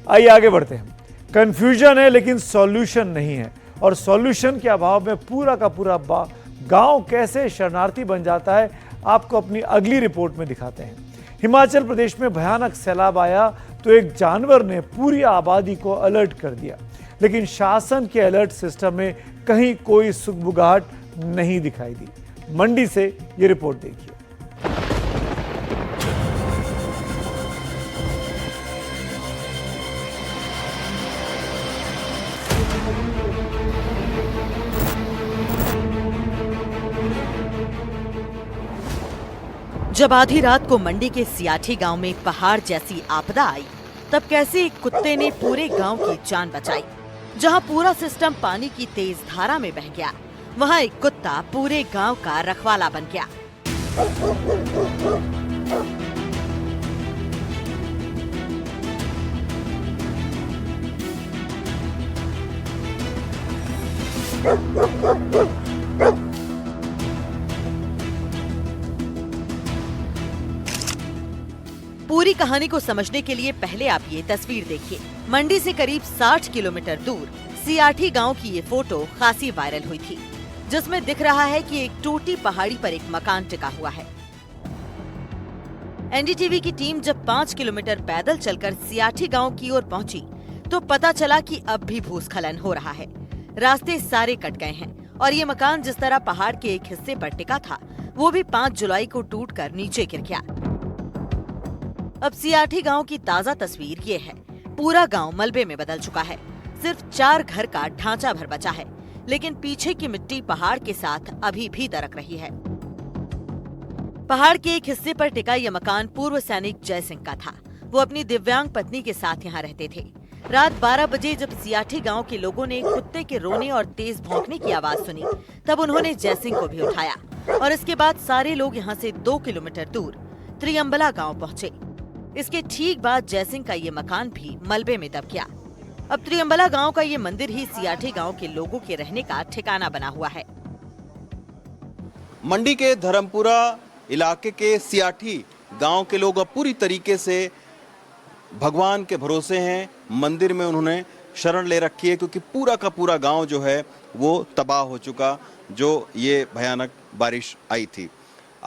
आइए आगे बढ़ते हैं। कंफ्यूजन है लेकिन सॉल्यूशन नहीं है, और सॉल्यूशन के अभाव में पूरा का पूरा गांव कैसे शरणार्थी बन जाता है, आपको अपनी अगली रिपोर्ट में दिखाते हैं। हिमाचल प्रदेश में भयानक सैलाब आया तो एक जानवर ने पूरी आबादी को अलर्ट कर दिया, लेकिन शासन के अलर्ट सिस्टम में कहीं कोई सुगबुगाहट नहीं दिखाई दी। मंडी से ये रिपोर्ट देखिए। जब आधी रात को मंडी के सियाठी गांव में पहाड़ जैसी आपदा आई, तब कैसे एक कुत्ते ने पूरे गांव की जान बचाई। जहां पूरा सिस्टम पानी की तेज धारा में बह गया, वहां एक कुत्ता पूरे गांव का रखवाला बन गया। पूरी कहानी को समझने के लिए पहले आप ये तस्वीर देखिए। मंडी से करीब 60 किलोमीटर दूर सियाठी गांव की ये फोटो खासी वायरल हुई थी, जिसमें दिख रहा है कि एक टूटी पहाड़ी पर एक मकान टिका हुआ है। एनडीटीवी की टीम जब 5 किलोमीटर पैदल चलकर सियाठी गांव की ओर पहुंची, तो पता चला कि अब भी भूस्खलन हो रहा है। रास्ते सारे कट गए हैं और ये मकान जिस तरह पहाड़ के एक हिस्से पर टिका था, वो भी 5 जुलाई को टूटकर नीचे गिर गया। अब सियाठी गांव की ताजा तस्वीर ये है। पूरा गांव मलबे में बदल चुका है। सिर्फ 4 घर का ढांचा भर बचा है, लेकिन पीछे की मिट्टी पहाड़ के साथ अभी भी दरक रही है। पहाड़ के एक हिस्से पर टिका यह मकान पूर्व सैनिक जय सिंह का था। वो अपनी दिव्यांग पत्नी के साथ यहाँ रहते थे। रात 12 बजे जब सियाठी गांव के लोगों ने कुत्ते के रोने और तेज भौंकने की आवाज सुनी, तब उन्होंने जय सिंह को भी उठाया और इसके बाद सारे लोग यहाँ से 2 किलोमीटर दूर त्रियम्बला गाँव पहुँचे। इसके ठीक बाद जयसिंह का ये मकान भी मलबे में दब गया। अब त्रियम्बला गांव का ये मंदिर ही सियाठी गांव के लोगों के रहने का ठिकाना बना हुआ है। मंडी के धर्मपुरा इलाके के सियाठी गांव के लोग अब पूरी तरीके से भगवान के भरोसे हैं। मंदिर में उन्होंने शरण ले रखी है, क्योंकि पूरा का पूरा गांव जो है वो तबाह हो चुका, जो ये भयानक बारिश आई थी।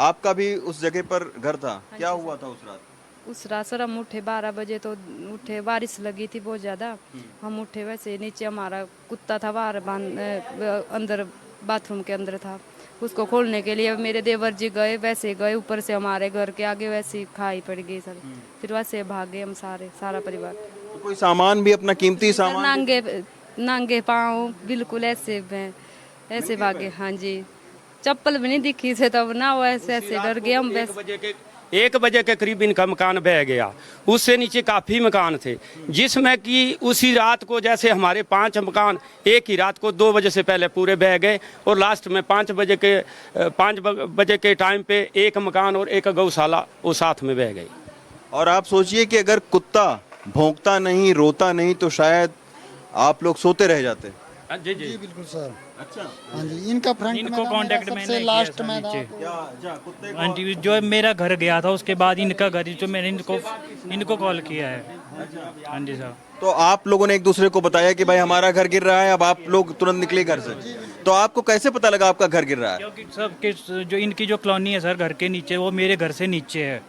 आपका भी उस जगह पर घर था, क्या हुआ था उस रात? उस रात सर हम उठे 12 बजे, तो उठे, बारिश लगी थी बहुत ज़्यादा। हम उठे, वैसे नीचे हमारा कुत्ता था बाहर अंदर बाथरूम के अंदर था। उसको खोलने के लिए मेरे देवर जी गए, वैसे गए ऊपर से हमारे घर के आगे, वैसे खाई पड़ गई सर। फिर वैसे भाग गए हम सारा परिवार। तो कोई सामान भी, अपना कीमती सामान? नांगे पाँव बिल्कुल ऐसे भागे। हाँ जी, चप्पल भी नहीं दिखी से तब ना, वैसे डर गए हम। 1 बजे के करीब इनका मकान बह गया। उससे नीचे काफ़ी मकान थे, जिसमें कि उसी रात को जैसे हमारे 5 मकान एक ही रात को 2 बजे से पहले पूरे बह गए, और लास्ट में 5 बजे के टाइम पे एक मकान और एक गौशाला वो साथ में बह गई। और आप सोचिए कि अगर कुत्ता भौंकता नहीं, रोता नहीं, तो शायद आप लोग सोते रह जाते। जी बिल्कुल सर। अच्छा, हाँ जी, इनको कांटेक्ट में सबसे लास्ट में था। आंटी जो मेरा घर गया था, उसके बाद इनका घर, जो मैंने इनको कॉल किया है। हाँ जी साहब। तो आप लोगों ने एक दूसरे को बताया कि भाई हमारा घर गिर रहा है, अब आप लोग तुरंत निकले घर से। तो आपको कैसे पता लगा आपका घर गिर रहा है? क्योंकि सबके जो इनकी जो कॉलोनी है सर घर के नीचे, वो मेरे घर से नीचे है।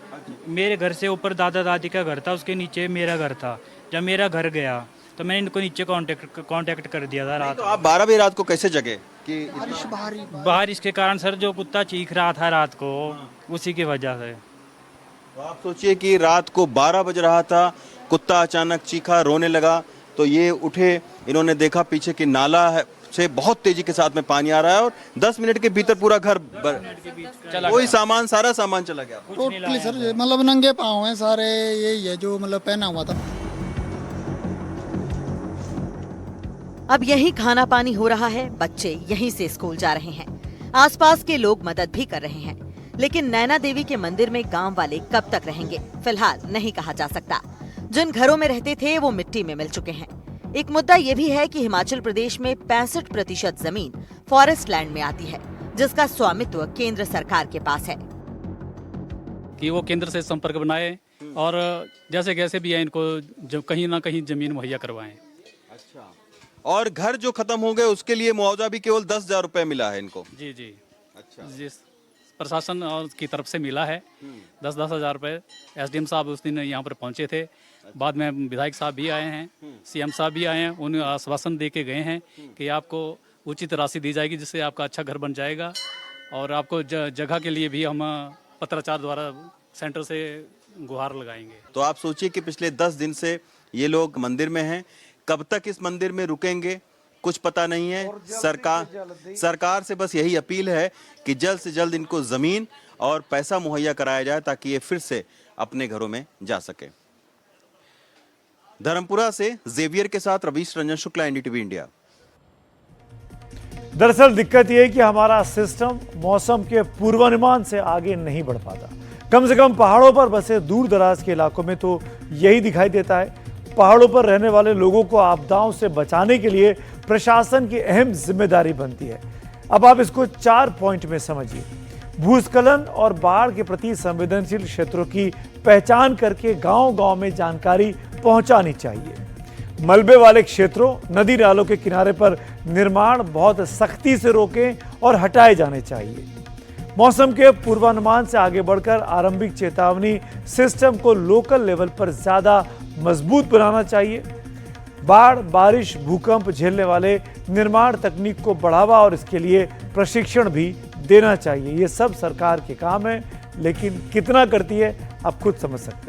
मेरे घर से ऊपर दादा दादी का घर था, उसके नीचे मेरा घर था। जब मेरा घर गया तो मैंने इनको नीचे कांटेक्ट कर दिया था रात। तो आप 12 बजे रात को कैसे जगे? कि बारिश के कारण सर, जो कुत्ता चीख रहा था रात को, उसी की वजह से। तो आप सोचिए कि रात को 12 बज रहा था, कुत्ता अचानक चीखा, रोने लगा, तो ये उठे, इन्होंने देखा पीछे की नाला है से बहुत तेजी के साथ में पानी आ रहा है, और 10 मिनट के भीतर पूरा घर कोई सामान, सारा सामान चला गया। टोटली सर, मतलब नंगे पाँव हैं सारे, यही है जो मतलब पहना हुआ था। अब यहीं खाना पानी हो रहा है, बच्चे यहीं से स्कूल जा रहे हैं। आसपास के लोग मदद भी कर रहे हैं, लेकिन नैना देवी के मंदिर में गांव वाले कब तक रहेंगे, फिलहाल नहीं कहा जा सकता। जिन घरों में रहते थे वो मिट्टी में मिल चुके हैं। एक मुद्दा ये भी है कि हिमाचल प्रदेश में 65% जमीन फॉरेस्ट लैंड में आती है, जिसका स्वामित्व केंद्र सरकार के पास है। कि वो केंद्र से संपर्क बनाए और जैसे कैसे भी है इनको जो कहीं ना कहीं ज़मीन मुहैया करवाएं। अच्छा, और घर जो खत्म हो गए उसके लिए मुआवजा भी केवल 10,000 रुपए मिला है इनको। जी जी, अच्छा, जिस प्रशासन और की तरफ से मिला है 10-10 हज़ार रुपये। एसडीएम साहब उस दिन यहाँ पर पहुँचे थे, बाद में विधायक साहब भी आए हैं, सीएम साहब भी आए हैं, उन्हें आश्वासन दे के गए हैं कि आपको उचित राशि दी जाएगी जिससे आपका अच्छा घर बन जाएगा, और आपको जगह के लिए भी हम पत्राचार द्वारा सेंटर से गुहार लगाएंगे। तो आप सोचिए कि पिछले 10 दिन से ये लोग मंदिर में हैं, कब तक इस मंदिर में रुकेंगे कुछ पता नहीं है। सरकार से बस यही अपील है कि जल्द से जल्द इनको जमीन और पैसा मुहैया कराया जाए ताकि ये फिर से अपने घरों में जा सके। धर्मपुरा से जेवियर के साथ रवीश रंजन शुक्ला, एनडीटीवी इंडिया। दरअसल दिक्कत यह है कि हमारा सिस्टम मौसम के पूर्वानुमान से आगे नहीं बढ़ पाता। कम से कम पहाड़ों पर बसे दूर दराज के इलाकों में तो यही दिखाई देता है। पहाड़ों पर रहने वाले लोगों को आपदाओं से बचाने के लिए प्रशासन की अहम जिम्मेदारी बनती है। अब आप इसको 4 पॉइंट में समझिए। भूस्खलन और बाढ़ के प्रति संवेदनशील क्षेत्रों की पहचान करके गांव-गांव में जानकारी पहुंचानी चाहिए। मलबे वाले क्षेत्रों, नदी नालों के किनारे पर निर्माण बहुत सख्ती से रोकें और हटाए जाने चाहिए। मौसम के पूर्वानुमान से आगे बढ़कर आरंभिक चेतावनी सिस्टम को लोकल लेवल पर ज्यादा मजबूत बनाना चाहिए। बाढ़, बारिश, भूकंप झेलने वाले निर्माण तकनीक को बढ़ावा और इसके लिए प्रशिक्षण भी देना चाहिए। ये सब सरकार के काम है, लेकिन कितना करती है आप खुद समझ सकते हैं।